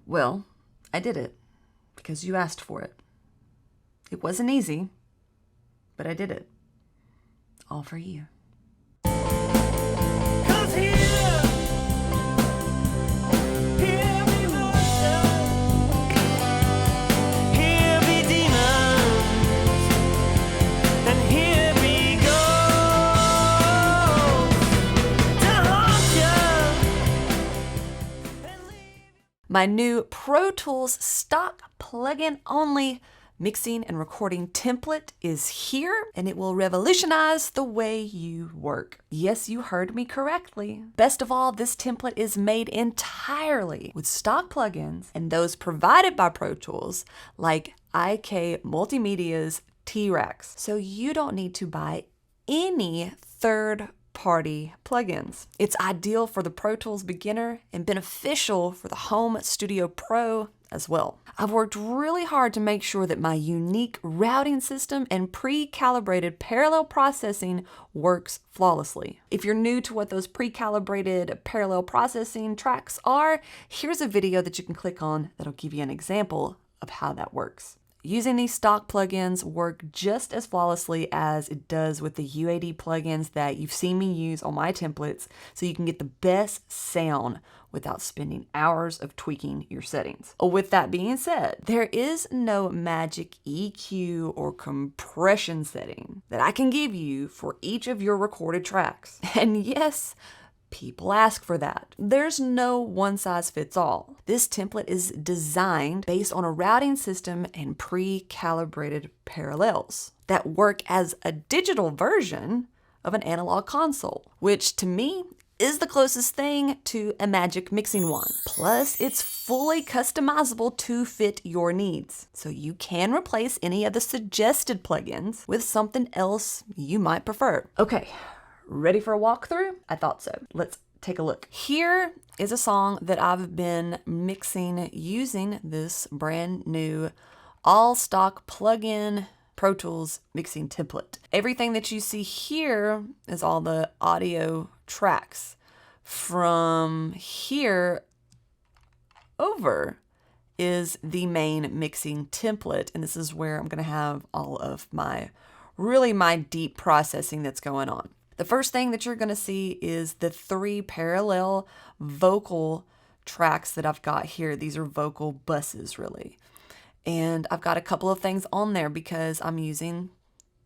Well, I did it because you asked for it. It wasn't easy, but I did it. All for you. 'Cause here be monsters, here be demons, and here be ghosts to haunt you. My new Pro Tools stock plugin only mixing and recording template is here, and it will revolutionize the way you work. Yes, you heard me correctly. Best of all, this template is made entirely with stock plugins and those provided by Pro Tools, like IK Multimedia's T-Rex. So you don't need to buy any third-party plugins. It's ideal for the Pro Tools beginner and beneficial for the Home Studio Pro as well. I've worked really hard to make sure that my unique routing system and pre-calibrated parallel processing works flawlessly. If you're new to what those pre-calibrated parallel processing tracks are, here's a video that you can click on that'll give you an example of how that works. Using these stock plugins work just as flawlessly as it does with the UAD plugins that you've seen me use on my templates, so you can get the best sound without spending hours of tweaking your settings. With that being said, there is no magic EQ or compression setting that I can give you for each of your recorded tracks. And yes, people ask for that. There's no one size fits all. This template is designed based on a routing system and pre-calibrated parallels that work as a digital version of an analog console, which to me is the closest thing to a magic mixing wand. Plus, it's fully customizable to fit your needs. So you can replace any of the suggested plugins with something else you might prefer. Okay, ready for a walkthrough? I thought so. Let's take a look. Here is a song that I've been mixing using this brand new all stock plugin Pro Tools mixing template. Everything that you see here is all the audio tracks. From here over is the main mixing template, and this is where I'm going to have all of my deep processing that's going on. The first thing that you're going to see is the 3 parallel vocal tracks that I've got here. These are vocal buses, really. And I've got a couple of things on there because I'm using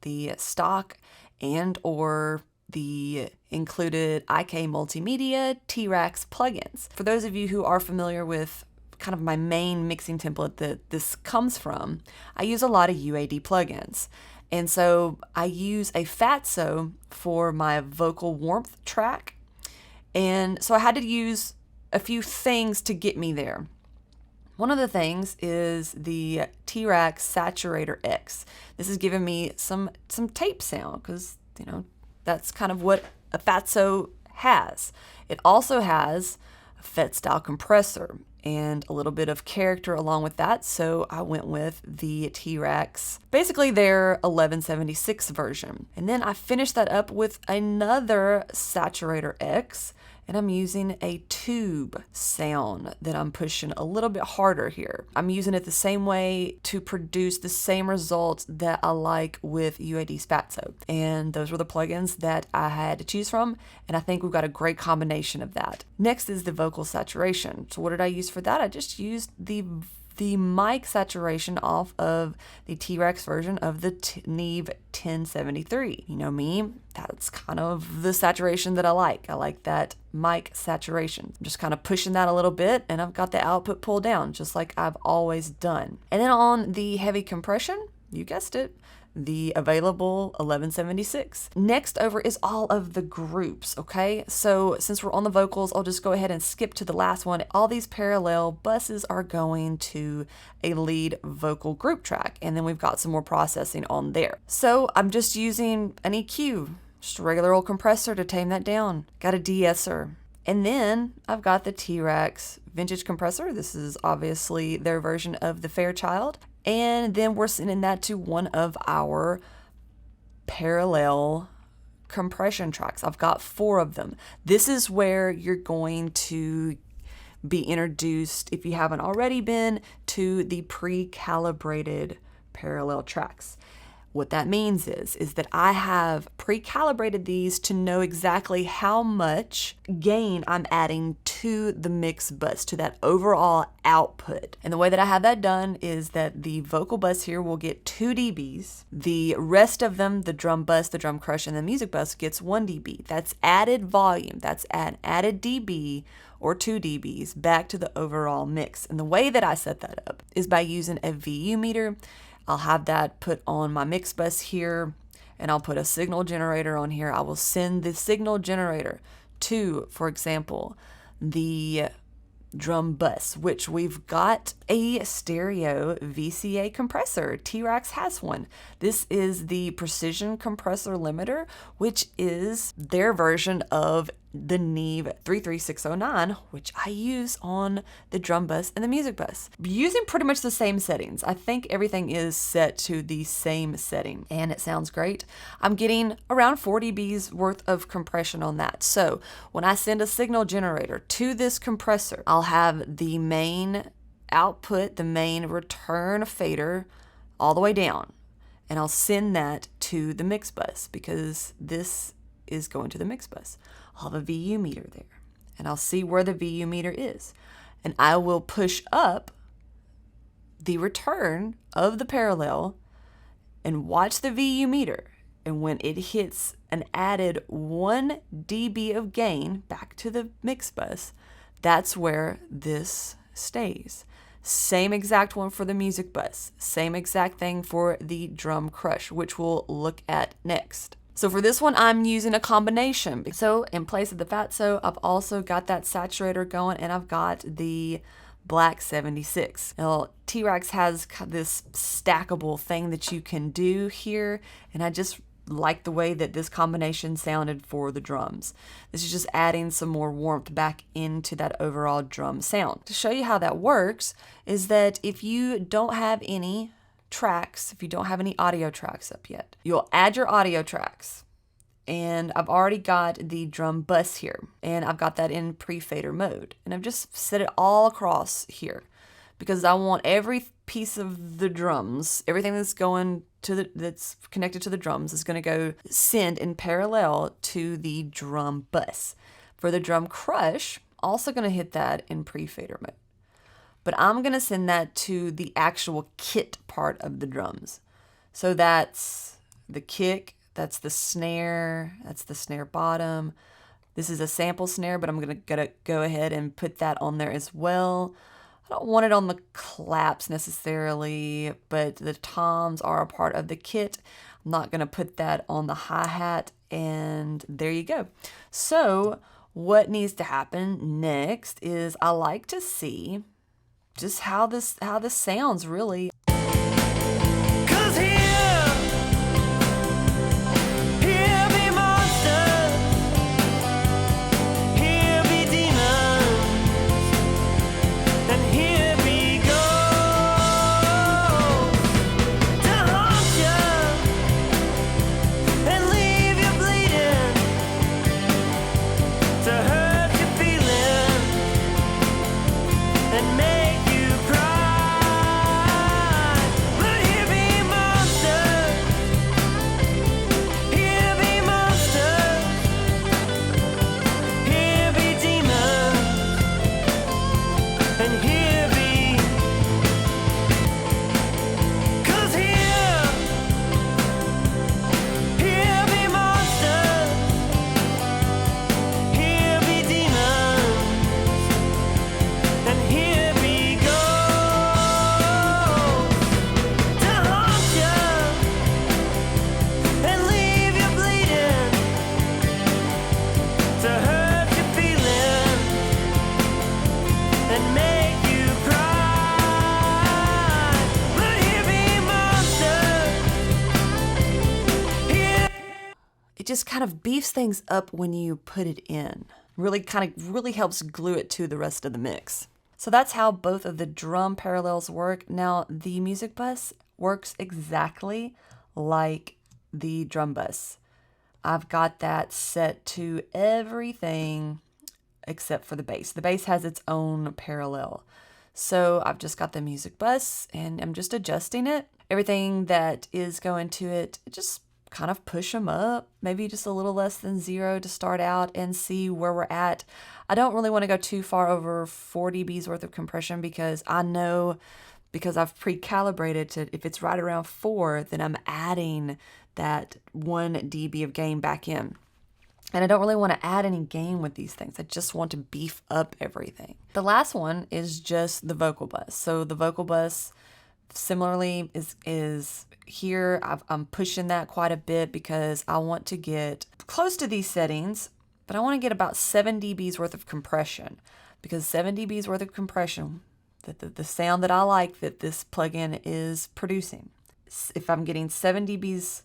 the stock and or the included IK Multimedia T-Rex plugins. For those of you who are familiar with kind of my main mixing template that this comes from, I use a lot of UAD plugins. And so I use a Fatso for my vocal warmth track. And so I had to use a few things to get me there. One of the things is the T-Rex Saturator X. This is giving me some tape sound because, you know, that's kind of what a Fatso has. It also has a FET style compressor and a little bit of character along with that, so I went with the T-Rex, basically their 1176 version. And then I finished that up with another Saturator X, and I'm using a tube sound that I'm pushing a little bit harder here. I'm using it the same way to produce the same results that I like with UAD's Fatso. And those were the plugins that I had to choose from, and I think we've got a great combination of that. Next is the vocal saturation. So what did I use for that? I just used the mic saturation off of the T-Rex version of the Neve 1073. You know me, that's kind of the saturation that I like. I like that mic saturation. I'm just kind of pushing that a little bit, and I've got the output pulled down just like I've always done. And then on the heavy compression, you guessed it, the available 1176. Next over is all of the groups, okay? So since we're on the vocals, I'll just go ahead and skip to the last one. All these parallel buses are going to a lead vocal group track, and then we've got some more processing on there. So I'm just using an EQ, just a regular old compressor to tame that down. Got a de-esser. And then I've got the T-Rex vintage compressor. This is obviously their version of the Fairchild. And then we're sending that to one of our parallel compression tracks. I've got 4 of them. This is where you're going to be introduced, if you haven't already been, to the pre-calibrated parallel tracks. What that means is that I have pre-calibrated these to know exactly how much gain I'm adding to the mix bus, to that overall output. And the way that I have that done is that the vocal bus here will get 2 dBs. The rest of them, the drum bus, the drum crush, and the music bus gets 1 dB. That's added volume. That's an added dB or 2 dBs back to the overall mix. And the way that I set that up is by using a VU meter. I'll have that put on my mix bus here, and I'll put a signal generator on here. I will send the signal generator to, for example, the drum bus, which we've got a stereo VCA compressor. T-Rex has one. This is the precision compressor limiter, which is their version of the Neve 33609, which I use on the drum bus and the music bus. Using pretty much the same settings. I think everything is set to the same setting, and it sounds great. I'm getting around 4 dBs worth of compression on that. So when I send a signal generator to this compressor, I'll have the main output, the main return fader all the way down, and I'll send that to the mix bus because this is going to the mix bus. I'll have a VU meter there, and I'll see where the VU meter is, and I will push up the return of the parallel and watch the VU meter. And when it hits an added 1 dB of gain back to the mix bus, that's where this stays. Same exact one for the music bus. Same exact thing for the drum crush, which we'll look at next. So for this one, I'm using a combination. So in place of the Fatso, I've also got that saturator going, and I've got the Black 76. Now, T-Rex has this stackable thing that you can do here, and I just like the way that this combination sounded for the drums. This is just adding some more warmth back into that overall drum sound. To show you how that works is that if you don't have any tracks, if you don't have any audio tracks up yet, you'll add your audio tracks. And I've already got the drum bus here, and I've got that in pre-fader mode. And I've just set it all across here because I want every piece of the drums, everything that's going to that's connected to the drums is going to go send in parallel to the drum bus. For the drum crush, also going to hit that in pre-fader mode. But I'm going to send that to the actual kit part of the drums. So that's the kick, that's the snare bottom. This is a sample snare, but I'm going to go ahead and put that on there as well. I don't want it on the claps necessarily, but the toms are a part of the kit. I'm not going to put that on the hi-hat, and there you go. So what needs to happen next is I like to see just how this sounds really. 'Cause here be monsters, here be demons, and here be ghosts to haunt you and leave you bleeding, to hurt your feelings and make you cry. But here be monsters, here be monsters, here be demons, and here be. 'Cause here be monsters, here be demons, and here be ghosts to haunt you and leave you bleeding, to hurt your feelings and make you cry. But here be monsters, here. It just kind of beefs things up when you put it in. Really helps glue it to the rest of the mix. So that's how both of the drum parallels work. Now the music bus works exactly like the drum bus. I've got that set to everything except for the bass. The bass has its own parallel. So I've just got the music bus and I'm just adjusting it. Everything that is going to it, just kind of push them up, maybe just a little less than 0 to start out and see where we're at. I don't really want to go too far over 4 dBs worth of compression because I know, because I've pre-calibrated to, if it's right around 4, then I'm adding that 1 dB of gain back in. And I don't really want to add any gain with these things. I just want to beef up everything. The last one is just the vocal bus. So the vocal bus similarly is here. I'm pushing that quite a bit because I want to get close to these settings, but I want to get about 7 dBs worth of compression, because 7 dBs worth of compression, the sound that I like that this plugin is producing. If I'm getting 7 dBs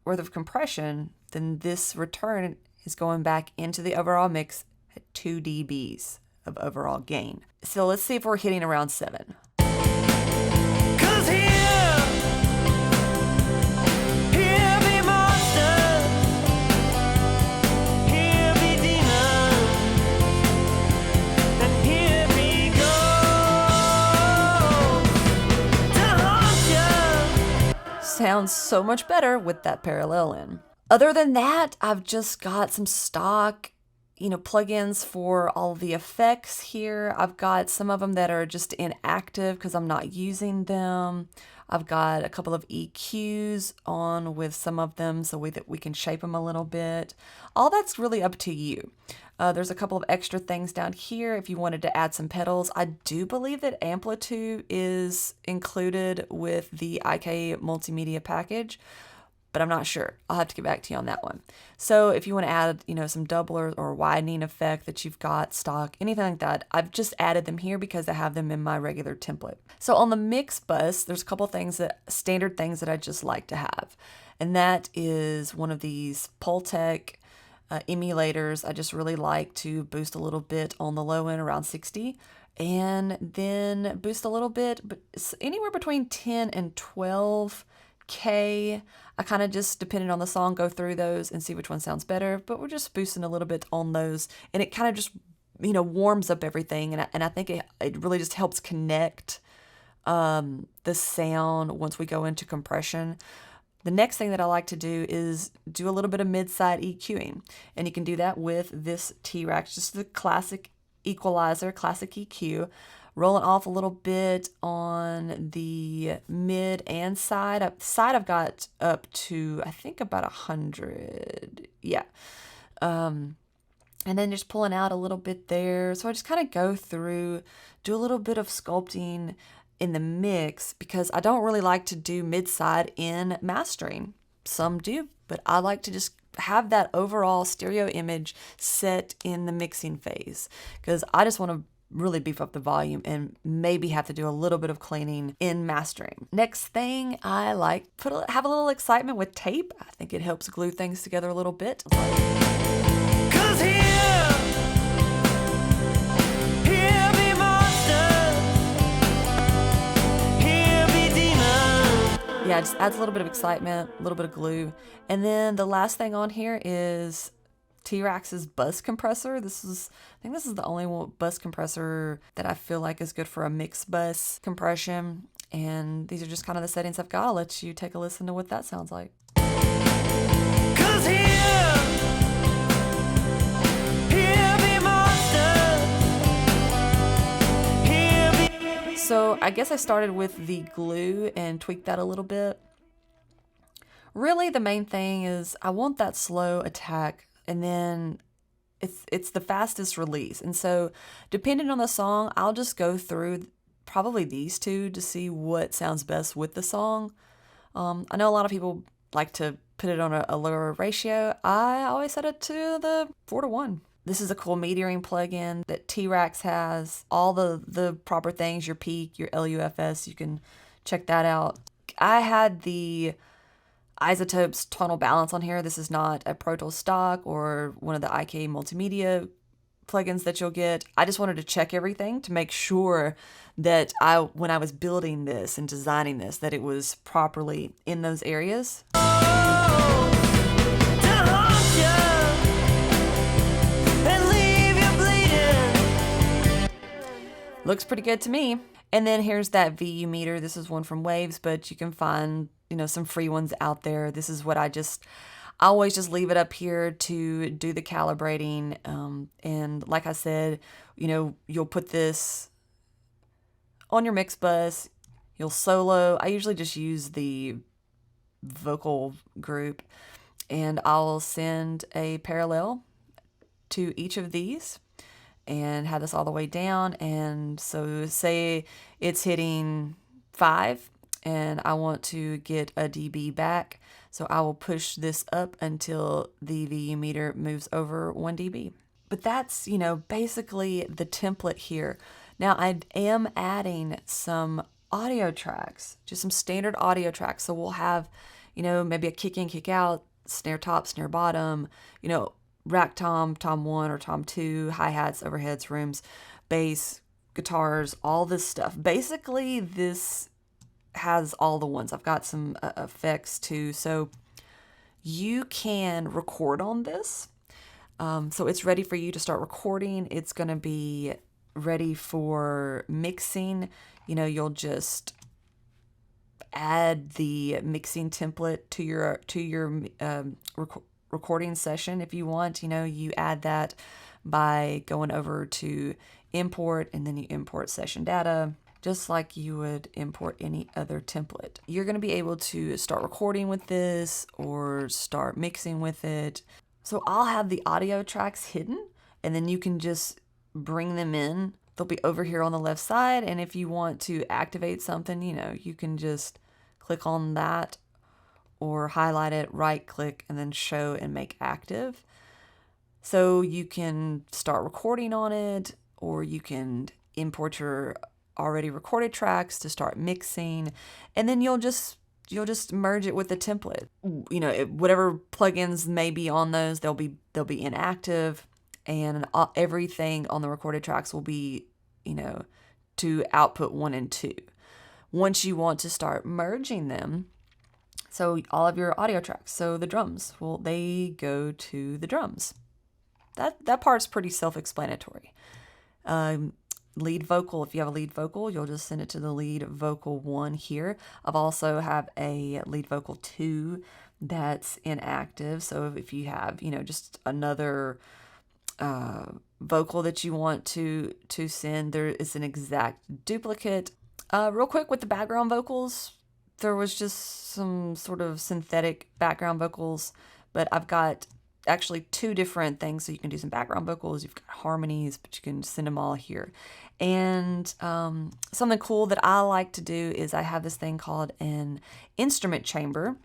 worth of compression, then this return is going back into the overall mix at 2 dBs of overall gain. So let's see if we're hitting around 7. 'Cause here be monsters, here be demons, and here be ghosts to haunt you. Sounds so much better with that parallel in. Other than that, I've just got some stock, plugins for all the effects here. I've got some of them that are just inactive because I'm not using them. I've got a couple of EQs on with some of them so that we can shape them a little bit. All that's really up to you. There's a couple of extra things down here if you wanted to add some pedals. I do believe that amplitude is included with the IK multimedia package, but I'm not sure. I'll have to get back to you on that one. So if you want to add, some doubler or widening effect that you've got stock, anything like that, I've just added them here because I have them in my regular template. So on the mix bus, there's a couple standard things that I just like to have. And that is one of these Pultec emulators. I just really like to boost a little bit on the low end around 60 and then boost a little bit, but it's anywhere between 10 and 12K. I kind of just, depending on the song, go through those and see which one sounds better, but we're just boosting a little bit on those, and it kind of just, warms up everything, and I think it really just helps connect the sound once we go into compression. The next thing that I like to do is do a little bit of mid-side EQing, and you can do that with this T-Rex, just the classic equalizer, classic EQ. Rolling off a little bit on the mid and side. Side I've got up to, I think, about 100. Yeah. And then just pulling out a little bit there. So I just kind of go through, do a little bit of sculpting in the mix because I don't really like to do mid-side in mastering. Some do, but I like to just have that overall stereo image set in the mixing phase because I just want to really beef up the volume and maybe have to do a little bit of cleaning in mastering. Next thing I like, have a little excitement with tape. I think it helps glue things together a little bit. 'Cause here be monsters, here be demons. Yeah, it just adds a little bit of excitement, a little bit of glue. And then the last thing on here is T-Rex's bus compressor. I think this is the only bus compressor that I feel like is good for a mix bus compression. And these are just kind of the settings I've got. I'll let you take a listen to what that sounds like. 'Cause here be monsters, here be. So I guess I started with the glue and tweaked that a little bit. Really, the main thing is I want that slow attack, and then it's the fastest release. And so depending on the song, I'll just go through probably these two to see what sounds best with the song. I know a lot of people like to put it on a lower ratio. I always set it to the 4:1. This is a cool metering plugin that T-Rex has. All the proper things, your peak, your LUFS, you can check that out. I had the Isotopes tonal balance on here. This is not a Pro Tools stock or one of the IK multimedia plugins that you'll get. I just wanted to check everything to make sure that when I was building this and designing this, that it was properly in those areas. To haunt you and leave you bleeding. Looks pretty good to me. And then here's that VU meter. This is one from Waves, but you can find, some free ones out there. This is what I always just leave it up here to do the calibrating. And like I said, you'll put this on your mix bus. You'll solo. I usually just use the vocal group, and I'll send a parallel to each of these and have this all the way down. And so say it's hitting 5 and I want to get a dB back. So I will push this up until the VU meter moves over 1 dB. But that's, basically the template here. Now I am adding some audio tracks, just some standard audio tracks. So we'll have, maybe a kick in, kick out, snare top, snare bottom, rack tom, tom 1 or tom 2, hi-hats, overheads, rooms, bass, guitars, all this stuff. Basically, this has all the ones. I've got some effects too. So you can record on this. So it's ready for you to start recording. It's going to be ready for mixing. You'll just add the mixing template to your recording session if you want. You add that by going over to import, and then you import session data just like you would import any other template. You're going to be able to start recording with this or start mixing with it. So I'll have the audio tracks hidden, and then you can just bring them in. They'll be over here on the left side, and if you want to activate something, you can just click on that or highlight it, right click, and then show and make active. So you can start recording on it, or you can import your already recorded tracks to start mixing, and then you'll just merge it with the template. Whatever plugins may be on those, they'll be inactive, and everything on the recorded tracks will be, to output 1 and 2. Once you want to start merging them, so all of your audio tracks, so the drums, they go to the drums. That part's pretty self-explanatory. Lead vocal, if you have a lead vocal, you'll just send it to the lead vocal 1 here. I've also have a lead vocal 2 that's inactive. So if you have, just another vocal that you want to send, there is an exact duplicate. Real quick with the background vocals, there was just some sort of synthetic background vocals, but I've got actually 2 different things. So you can do some background vocals, you've got harmonies, but you can send them all here. And something cool that I like to do is I have this thing called an instrument chamber,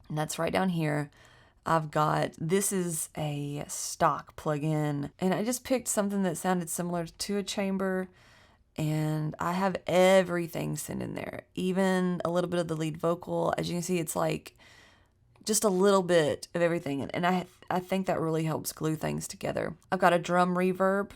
and that's right down here. This is a stock plugin, and I just picked something that sounded similar to a chamber, and I have everything sent in there, even a little bit of the lead vocal. As you can see, it's like just a little bit of everything, and I think that really helps glue things together. I've got a drum reverb,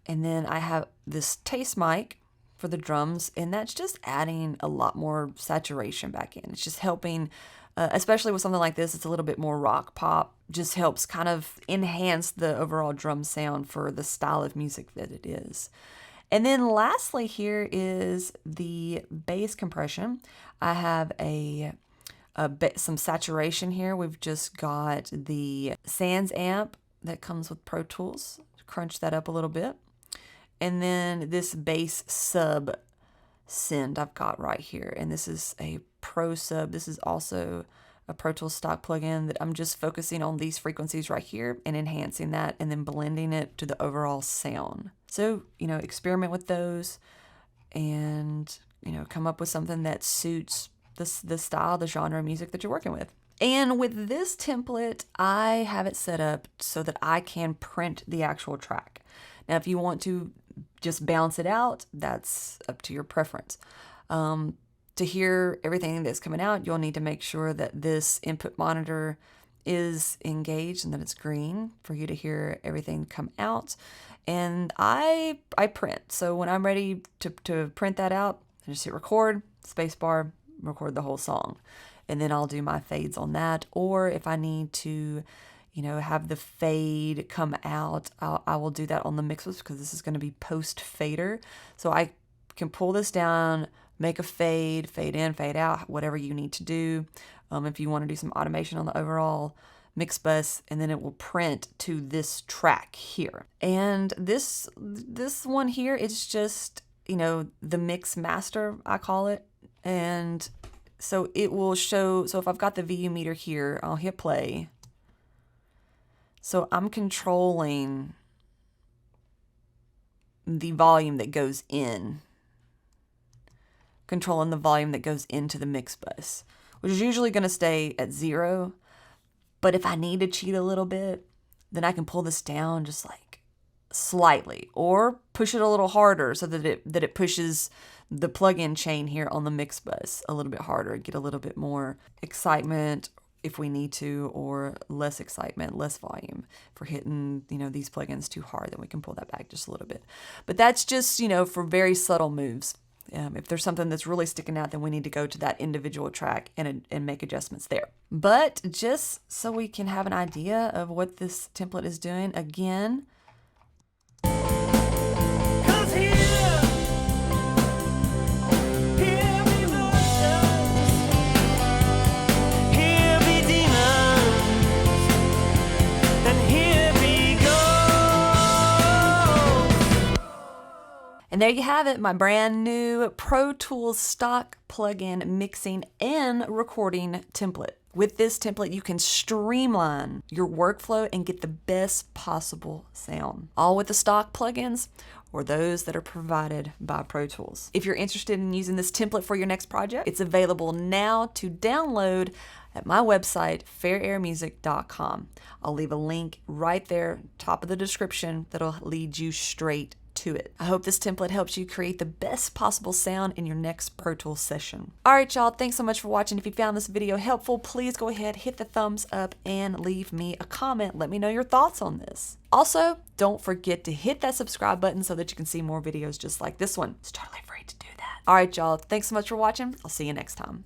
and then I have this taste mic for the drums, and that's just adding a lot more saturation back in. It's just helping, especially with something like this, it's a little bit more rock pop, just helps kind of enhance the overall drum sound for the style of music that it is. And then lastly here is the bass compression. I have some saturation here. We've just got the Sans amp that comes with Pro Tools. Crunch that up a little bit. And then this bass sub send I've got right here. And this is a Pro sub. This is also a Pro Tools stock plugin that I'm just focusing on these frequencies right here and enhancing that and then blending it to the overall sound. So, experiment with those and, come up with something that suits the style, the genre of music that you're working with. And with this template, I have it set up so that I can print the actual track. Now, if you want to just bounce it out, that's up to your preference. To hear everything that's coming out, you'll need to make sure that this input monitor is engaged and that it's green for you to hear everything come out. And I print. So when I'm ready to print that out, I just hit record, spacebar, record the whole song. And then I'll do my fades on that. Or if I need to, have the fade come out. I will do that on the mix bus because this is going to be post fader. So I can pull this down, make a fade in, fade out, whatever you need to do. If you want to do some automation on the overall mix bus, and then it will print to this track here. And this one here is just, the mix master, I call it. And so it will show, so if I've got the VU meter here, I'll hit play. So I'm controlling the volume that goes in, controlling the volume that goes into the mix bus, which is usually going to stay at 0. But if I need to cheat a little bit, then I can pull this down just like slightly, or push it a little harder so that it pushes the plug-in chain here on the mix bus a little bit harder, get a little bit more excitement if we need to, or less excitement, less volume. If we're hitting, these plugins too hard, then we can pull that back just a little bit. But that's just, for very subtle moves. If there's something that's really sticking out, then we need to go to that individual track and make adjustments there. But just so we can have an idea of what this template is doing, again, 'Cause here be monsters, here be demons, and here be ghosts. and there you have it, my brand new Pro Tools stock plugin mixing and recording template. With this template, you can streamline your workflow and get the best possible sound, all with the stock plugins or those that are provided by Pro Tools. If you're interested in using this template for your next project, it's available now to download at my website, fairairmusic.com. I'll leave a link right there, top of the description, that'll lead you straight to it. I hope this template helps you create the best possible sound in your next Pro Tools session. All right, y'all, thanks so much for watching. If you found this video helpful, please go ahead, hit the thumbs up, and leave me a comment. Let me know your thoughts on this. Also, don't forget to hit that subscribe button so that you can see more videos just like this one. It's totally free to do that. All right, y'all, thanks so much for watching. I'll see you next time.